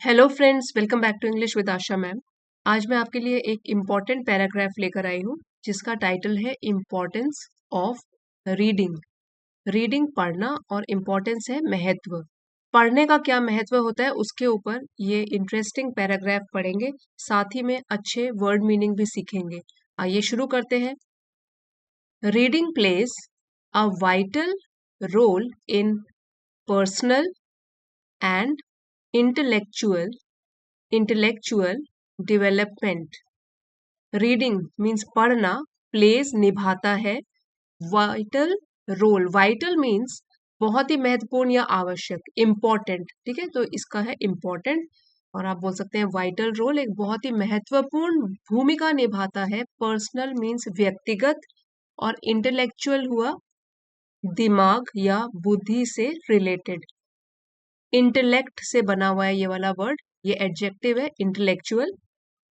Hello friends, welcome back to English with Asha ma'am. आज मैं आपके लिए एक इम्पॉर्टेंट पैराग्राफ लेकर आई हूँ जिसका टाइटल है इम्पॉर्टेंस ऑफ रीडिंग। रीडिंग पढ़ना और इम्पॉर्टेंस है महत्व। पढ़ने का क्या महत्व होता है उसके ऊपर ये इंटरेस्टिंग पैराग्राफ पढ़ेंगे, साथ ही में अच्छे वर्ड मीनिंग भी सीखेंगे। आइए शुरू करते हैं। Reading plays a vital role in personal and intellectual development. Reading means पढ़ना, प्लेस निभाता है, वाइटल रोल, वाइटल मीन्स बहुत ही महत्वपूर्ण या आवश्यक, इम्पोर्टेंट, ठीक है, तो इसका है इम्पोर्टेंट। और आप बोल सकते हैं वाइटल रोल एक बहुत ही महत्वपूर्ण भूमिका निभाता है। पर्सनल मीन्स व्यक्तिगत, और इंटेलेक्चुअल हुआ दिमाग या बुद्धि से रिलेटेड। इंटेलेक्ट से बना हुआ है ये वाला वर्ड, ये एडजेक्टिव है intellectual.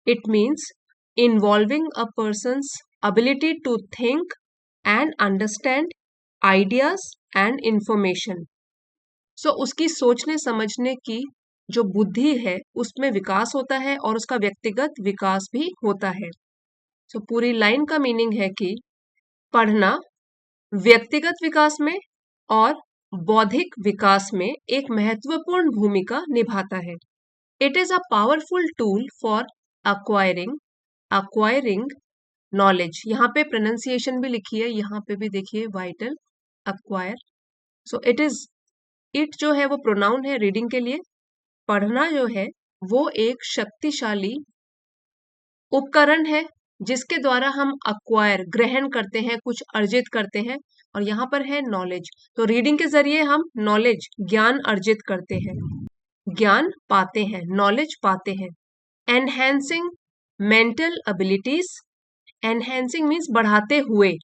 It means involving a person's ability to think and understand ideas and information. So उसकी सोचने समझने की जो बुद्धि है उसमें विकास होता है और उसका व्यक्तिगत विकास भी होता है। सो पूरी लाइन का मीनिंग है कि पढ़ना व्यक्तिगत विकास में और बौद्धिक विकास में एक महत्वपूर्ण भूमिका निभाता है। It is a powerful tool for acquiring knowledge. यहाँ पे प्रोनाउंसिएशन भी लिखी है, यहाँ पे भी देखिए वाइटल अक्वायर। सो इट जो है वो प्रोनाउन है रीडिंग के लिए। पढ़ना जो है वो एक शक्तिशाली उपकरण है जिसके द्वारा हम अक्वायर ग्रहण करते हैं, कुछ अर्जित करते हैं। और यहाँ पर है नॉलेज, तो रीडिंग के जरिए हम नॉलेज ज्ञान अर्जित करते हैं, ज्ञान पाते हैं, नॉलेज पाते हैं। Enhancing mental abilities, enhancing means बढ़ाते हुए,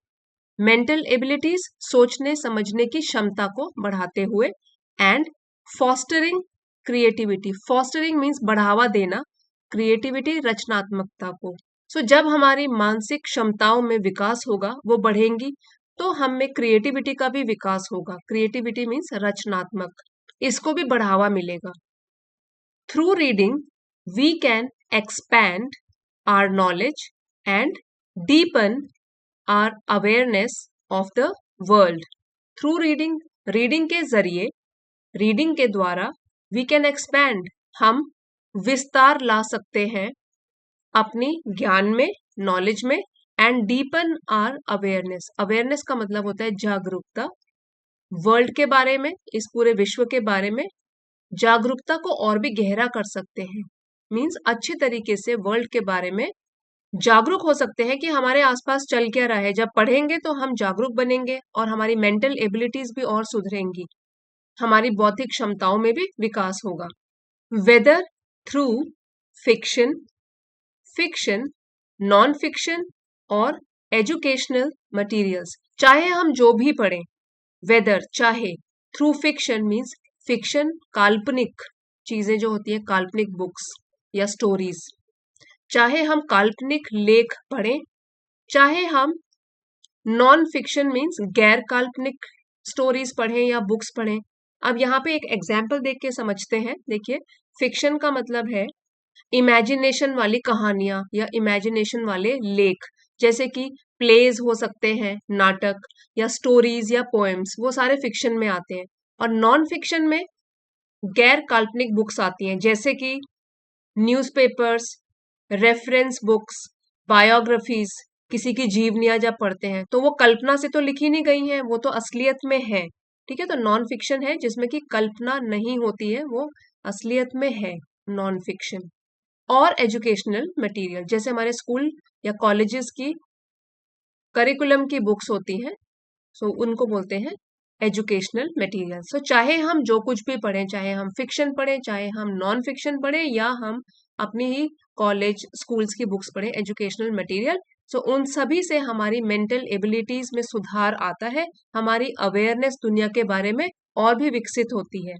मेंटल एबिलिटीज सोचने समझने की क्षमता को बढ़ाते हुए, and fostering creativity, fostering means बढ़ावा देना, क्रिएटिविटी रचनात्मकता को। सो जब हमारी मानसिक क्षमताओं में विकास होगा, वो बढ़ेंगी, तो हम में क्रिएटिविटी का भी विकास होगा। क्रिएटिविटी मीन्स रचनात्मक, इसको भी बढ़ावा मिलेगा। Through reading we can expand our knowledge and deepen our awareness of the world. Through reading, reading के जरिए, रीडिंग के द्वारा, वी कैन एक्सपैंड, हम विस्तार ला सकते हैं अपनी ज्ञान में, नॉलेज में, and deepen are awareness. Awareness का मतलब होता है जागरूकता, वर्ल्ड के बारे में, इस पूरे विश्व के बारे में जागरूकता को और भी गहरा कर सकते हैं। मीन्स अच्छे तरीके से वर्ल्ड के बारे में जागरूक हो सकते हैं कि हमारे आसपास चल क्या रहा है। जब पढ़ेंगे तो हम जागरूक बनेंगे और हमारी मेंटल एबिलिटीज भी और सुधरेंगी, हमारी बौद्धिक क्षमताओं में भी विकास होगा। Whether through fiction, fiction, non fiction और एजुकेशनल मटेरियल्स, चाहे हम जो भी पढ़ें, वेदर चाहे, थ्रू फिक्शन मीन्स फिक्शन काल्पनिक चीजें जो होती है, काल्पनिक बुक्स या स्टोरीज, चाहे हम काल्पनिक लेख पढ़ें, चाहे हम नॉन फिक्शन मीन्स गैर काल्पनिक स्टोरीज पढ़ें या बुक्स पढ़ें। अब यहाँ पे एक एग्जाम्पल देख के समझते हैं। देखिए, फिक्शन का मतलब है इमेजिनेशन वाली कहानियां या इमेजिनेशन वाले लेख, जैसे कि प्लेज हो सकते हैं, नाटक, या स्टोरीज या पोएम्स, वो सारे फिक्शन में आते हैं। और नॉन फिक्शन में गैर काल्पनिक बुक्स आती हैं, जैसे कि न्यूज़पेपर्स, रेफरेंस बुक्स, बायोग्राफीज, किसी की जीवनियां जब पढ़ते हैं तो वो कल्पना से तो लिखी नहीं गई हैं, वो तो असलियत में है, ठीक है। तो नॉन फिक्शन है जिसमें कि कल्पना नहीं होती है, वो असलियत में है, नॉन फिक्शन। और एजुकेशनल मटेरियल, जैसे हमारे स्कूल या कॉलेजेस की करिकुलम की बुक्स होती हैं, सो उनको बोलते हैं एजुकेशनल मटेरियल। सो चाहे हम जो कुछ भी पढ़ें, चाहे हम फिक्शन पढ़ें, चाहे हम नॉन फिक्शन पढ़ें, या हम अपनी ही कॉलेज स्कूल्स की बुक्स पढ़ें, एजुकेशनल मटेरियल, सो उन सभी से हमारी मेंटल एबिलिटीज में सुधार आता है, हमारी अवेयरनेस दुनिया के बारे में और भी विकसित होती है।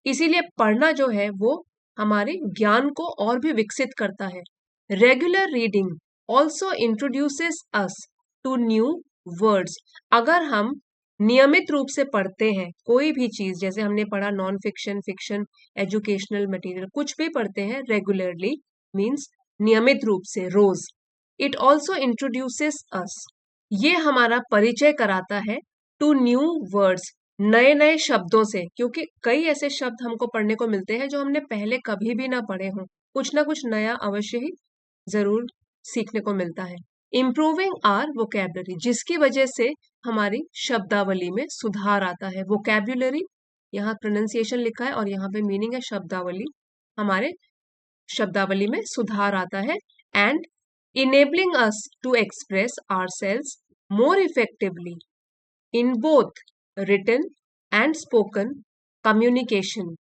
इसीलिए पढ़ना जो है वो हमारे ज्ञान को और भी विकसित करता है। Regular reading also introduces us to new words. अगर हम नियमित रूप से पढ़ते हैं कोई भी चीज, जैसे हमने पढ़ा non fiction, fiction, educational material, कुछ भी पढ़ते हैं रेगुलरली, मीन्स नियमित रूप से, रोज। इट ऑल्सो इंट्रोड्यूसेस अस, ये हमारा परिचय कराता है टू न्यू वर्ड्स, नए नए शब्दों से, क्योंकि कई ऐसे शब्द हमको पढ़ने को मिलते हैं जो हमने पहले कभी भी ना पढ़े हों, कुछ ना कुछ नया अवश्य ही जरूर सीखने को मिलता है। इम्प्रूविंग आर वोकेबलरी, जिसकी वजह से हमारी शब्दावली में सुधार आता है। वोकेबुलरी, यहाँ प्रोनाउंसिएशन लिखा है और यहाँ पे मीनिंग है शब्दावली, हमारे शब्दावली में सुधार आता है। And enabling us to express ourselves more effectively in both written and spoken communication,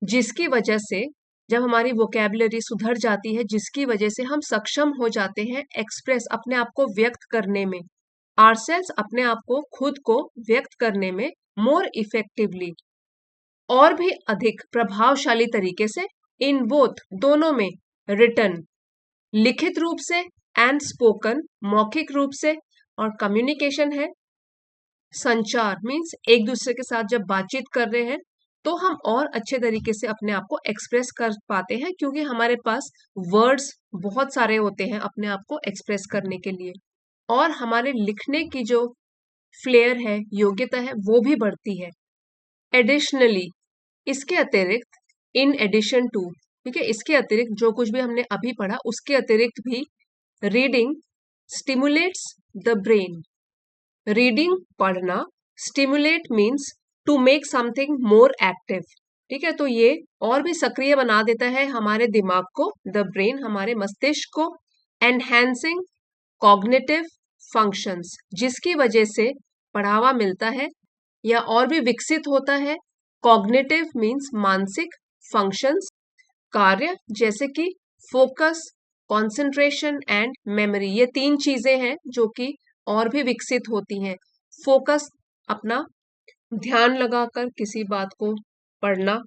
जिसकी वजह से जब हमारी वोकेबलरी सुधर जाती है, जिसकी वजह से हम सक्षम हो जाते हैं एक्सप्रेस, अपने आप को व्यक्त करने में, आवरसेल्व्स, अपने आप को, खुद को व्यक्त करने में, मोर इफेक्टिवली, और भी अधिक प्रभावशाली तरीके से, इन बोथ, दोनों में, रिटन, लिखित रूप से, एंड स्पोकन, मौखिक रूप से, और कम्युनिकेशन है संचार, मीन्स एक दूसरे के साथ जब बातचीत कर रहे हैं तो हम और अच्छे तरीके से अपने आप को एक्सप्रेस कर पाते हैं, क्योंकि हमारे पास वर्ड्स बहुत सारे होते हैं अपने आप को एक्सप्रेस करने के लिए, और हमारे लिखने की जो फ्लेयर है, योग्यता है, वो भी बढ़ती है। एडिशनली, इसके अतिरिक्त, इन एडिशन टू, ठीक है, इसके अतिरिक्त जो कुछ भी हमने अभी पढ़ा उसके अतिरिक्त भी, reading stimulates the brain, reading पढ़ना, stimulate means to make something more active, ठीक है, तो ये और भी सक्रिय बना देता है हमारे दिमाग को, द ब्रेन, हमारे मस्तिष्क को, एनहेंसिंग कॉग्निटिव फंक्शंस, जिसकी वजह से बढ़ावा मिलता है या और भी विकसित होता है कॉग्निटिव मीन्स मानसिक, फंक्शंस कार्य, जैसे कि फोकस, कंसंट्रेशन एंड मेमोरी, ये 3 चीजें हैं जो कि और भी विकसित होती हैं। फोकस, अपना ध्यान लगाकर किसी बात को पढ़ना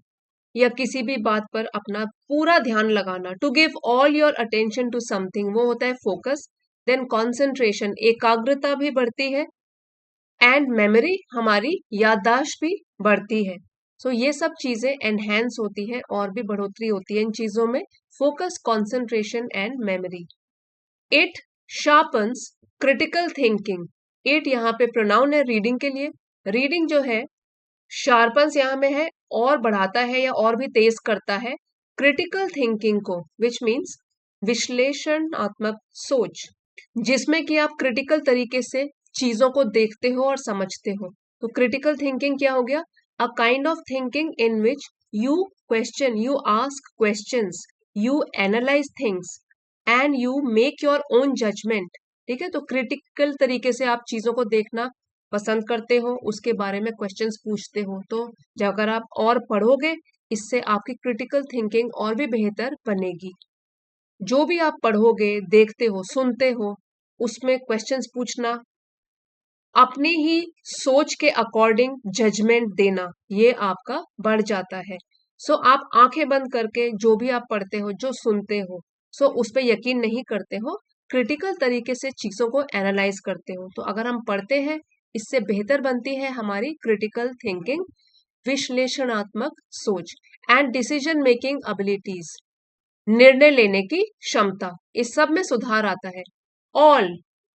या किसी भी बात पर अपना पूरा ध्यान लगाना, to give all your attention to something, वो होता है फोकस। देन कंसंट्रेशन, एकाग्रता भी बढ़ती है, एंड मेमोरी, हमारी याददाश्त भी बढ़ती है। सो ये सब चीजें एनहेंस होती है और भी बढ़ोतरी होती है इन चीजों में, focus, concentration and memory. It sharpens critical thinking, it यहाँ पे प्रोनाउन है रीडिंग के लिए, रीडिंग जो है शार्पन्स यहाँ में है और बढ़ाता है या और भी तेज करता है क्रिटिकल थिंकिंग को, विच मीन्स विश्लेषणात्मक सोच, जिसमें कि आप क्रिटिकल तरीके से चीजों को देखते हो और समझते हो। तो क्रिटिकल थिंकिंग क्या हो गया? A kind of thinking in which you question, you ask questions, you analyse things and you make your own judgement, ठीक है, तो क्रिटिकल तरीके से आप चीजों को देखना पसंद करते हो, उसके बारे में क्वेश्चंस पूछते हो, तो अगर आप और पढ़ोगे इससे आपकी क्रिटिकल थिंकिंग और भी बेहतर बनेगी। जो भी आप पढ़ोगे, देखते हो, सुनते हो, उसमें क्वेश्चंस पूछना, अपनी ही सोच के अकॉर्डिंग जजमेंट देना, ये आपका बढ़ जाता है। सो आप आंखें बंद करके जो भी आप पढ़ते हो, जो सुनते हो, सो उस पर यकीन नहीं करते हो, क्रिटिकल तरीके से चीजों को एनालाइज करते हो। तो अगर हम पढ़ते हैं, इससे बेहतर बनती है हमारी क्रिटिकल थिंकिंग, विश्लेषणात्मक सोच, एंड डिसीजन मेकिंग एबिलिटीज, निर्णय लेने की क्षमता, इस सब में सुधार आता है। All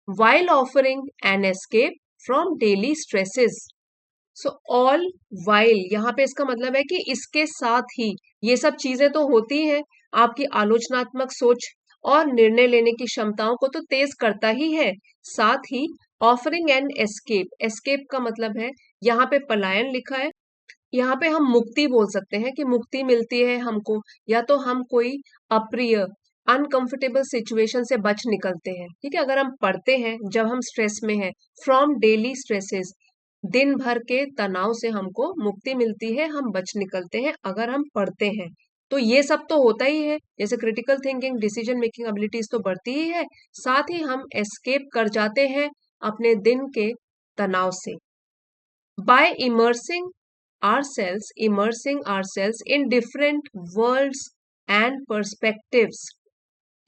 while offering an escape from daily stresses, so all while, यहाँ पे इसका मतलब है कि इसके साथ ही, ये सब चीजें तो होती हैं, आपकी आलोचनात्मक सोच और निर्णय लेने की क्षमताओं को तो तेज करता ही है, साथ ही ऑफरिंग एन एस्केप, एस्केप का मतलब है, यहाँ पे पलायन लिखा है, यहाँ पे हम मुक्ति बोल सकते हैं कि मुक्ति मिलती है हमको, या तो हम कोई अप्रिय, अनकंफर्टेबल सिचुएशन से बच निकलते हैं, ठीक है, अगर हम पढ़ते हैं जब हम स्ट्रेस में हैं, फ्रॉम डेली स्ट्रेसेस, दिन भर के तनाव से हमको मुक्ति मिलती है, हम बच निकलते हैं अगर हम पढ़ते हैं। तो ये सब तो होता ही है, जैसे critical thinking, decision making abilities तो बढ़ती ही है, साथ ही हम एस्केप कर जाते हैं अपने दिन के तनाव से, by immersing ourselves in different worlds and perspectives.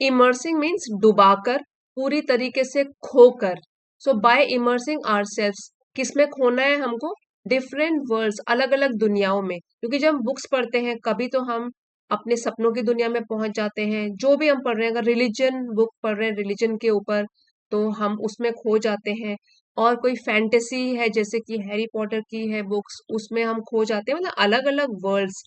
Immersing means डुबाकर, पूरी तरीके से खोकर, सो बाय इमर्सिंग आवरसेल्व्स, किसमें खोना है हमको? डिफरेंट वर्ल्ड्स, अलग अलग दुनियाओं में। क्योंकि जब हम बुक्स पढ़ते हैं कभी तो हम अपने सपनों की दुनिया में पहुंच जाते हैं, जो भी हम पढ़ रहे हैं, अगर रिलीजन बुक पढ़ रहे हैं रिलीजन के ऊपर, तो हम उसमें खो जाते हैं। और कोई फैंटेसी है जैसे कि हैरी पॉटर की है बुक्स, उसमें हम खो जाते हैं। मतलब अलग अलग वर्ल्ड्स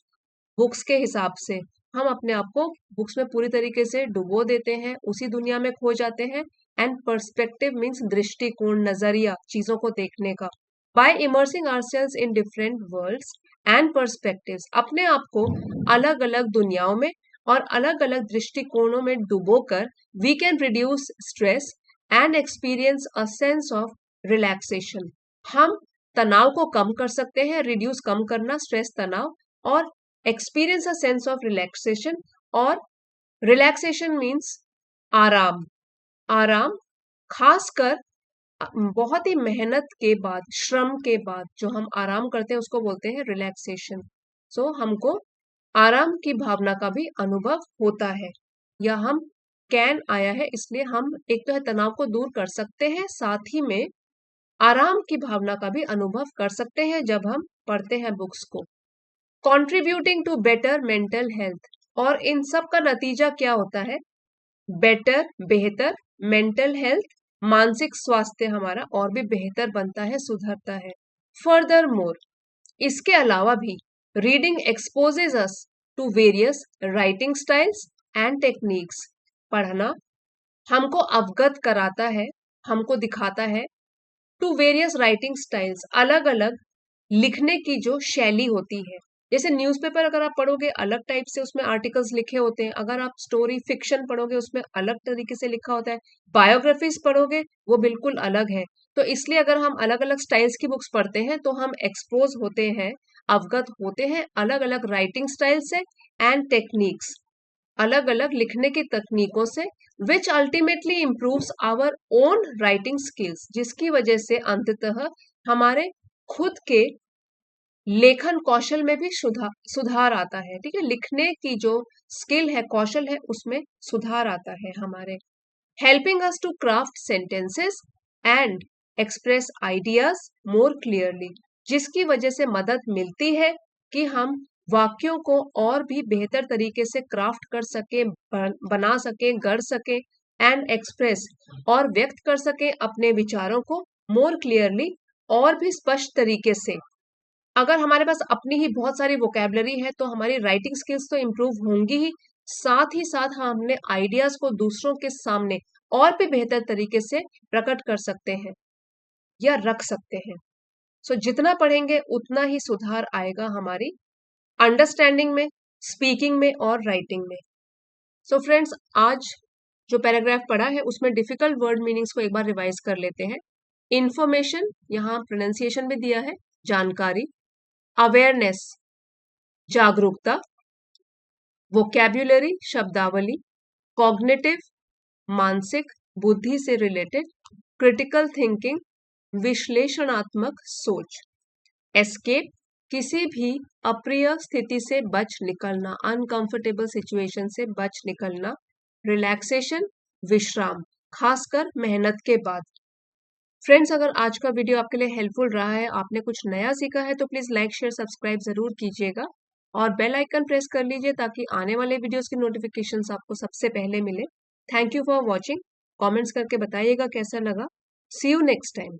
बुक्स के हिसाब से हम अपने आप को बुक्स में पूरी तरीके से डुबो देते हैं, उसी दुनिया में खो जाते हैं। एंड पर्सपेक्टिव मीन्स दृष्टिकोण, नजरिया चीजों को देखने का। By immersing ourselves in different worlds and perspectives, अपने आप को अलग अलग दुनियाओं में और अलग अलग दृष्टिकोणों में डुबोकर we can reduce stress and experience a sense of relaxation. हम तनाव को कम कर सकते हैं, रिड्यूस कम करना, स्ट्रेस तनाव, और experience a sense of relaxation. और रिलैक्सेशन मीन्स आराम, आराम खासकर बहुत ही मेहनत के बाद, श्रम के बाद जो हम आराम करते हैं उसको बोलते हैं रिलैक्सेशन। सो हमको आराम की भावना का भी अनुभव होता है, या हम कैन आया है इसलिए हम एक तो है तनाव को दूर कर सकते हैं, साथ ही में आराम की भावना का भी अनुभव कर सकते हैं जब हम पढ़ते हैं बुक्स को। Contributing to better mental health, और इन सब का नतीजा क्या होता है? बेटर, बेहतर मेंटल हेल्थ, मानसिक स्वास्थ्य हमारा और भी बेहतर बनता है, सुधरता है। फर्दर मोर, इसके अलावा भी reading exposes us to various writing styles and techniques, पढ़ना हमको अवगत कराता है, हमको दिखाता है टू वेरियस राइटिंग स्टाइल्स, अलग अलग लिखने की जो शैली होती है। जैसे न्यूज़पेपर अगर आप पढ़ोगे अलग टाइप से उसमें आर्टिकल्स लिखे होते हैं, अगर आप स्टोरी फिक्शन पढ़ोगे उसमें अलग तरीके से लिखा होता है, बायोग्राफीज पढ़ोगे वो बिल्कुल अलग है। तो इसलिए अगर हम अलग अलग स्टाइल्स की बुक्स पढ़ते हैं तो हम एक्सपोज होते हैं, अवगत होते हैं अलग अलग राइटिंग स्टाइल से एंड टेक्निक्स, अलग अलग लिखने की तकनीकों से, which ultimately improves our own writing skills, जिसकी वजह से अंततः हमारे खुद के लेखन कौशल में भी सुधार आता है। ठीक है, लिखने की जो स्किल है, कौशल है, उसमें सुधार आता है हमारे। Helping us to craft sentences and express ideas more clearly, जिसकी वजह से मदद मिलती है कि हम वाक्यों को और भी बेहतर तरीके से क्राफ्ट कर सके, बना सके, गढ़ सके, एंड एक्सप्रेस और व्यक्त कर सके अपने विचारों को मोर क्लियरली, और भी स्पष्ट तरीके से। अगर हमारे पास अपनी ही बहुत सारी वोकेबलरी है तो हमारी राइटिंग स्किल्स तो इम्प्रूव होंगी ही साथ हम अपने आइडियाज को दूसरों के सामने और भी बेहतर तरीके से प्रकट कर सकते हैं या रख सकते हैं। सो जितना पढ़ेंगे उतना ही सुधार आएगा हमारी अंडरस्टैंडिंग में, स्पीकिंग में और राइटिंग में। सो फ्रेंड्स, आज जो पैराग्राफ पढ़ा है उसमें डिफिकल्ट वर्ड मीनिंग्स को एक बार रिवाइज कर लेते हैं। इंफॉर्मेशन, यहाँ प्रोनाउंसिएशन भी दिया है, जानकारी। अवेयरनेस, जागरूकता। वोकैब्युलरी, शब्दावली। कॉग्निटिव, मानसिक, बुद्धि से रिलेटेड। क्रिटिकल थिंकिंग, विश्लेषणात्मक सोच। एस्केप, किसी भी अप्रिय स्थिति से बच निकलना, अनकंफर्टेबल सिचुएशन से बच निकलना। रिलैक्सेशन, विश्राम, खासकर मेहनत के बाद। फ्रेंड्स, अगर आज का वीडियो आपके लिए हेल्पफुल रहा है, आपने कुछ नया सीखा है, तो प्लीज लाइक शेयर सब्सक्राइब जरूर कीजिएगा और बेल आइकन प्रेस कर लीजिए ताकि आने वाले वीडियोस की नोटिफिकेशंस आपको सबसे पहले मिले। Thank you for watching. Comments करके बताइएगा कैसा लगा। सी यू नेक्स्ट टाइम।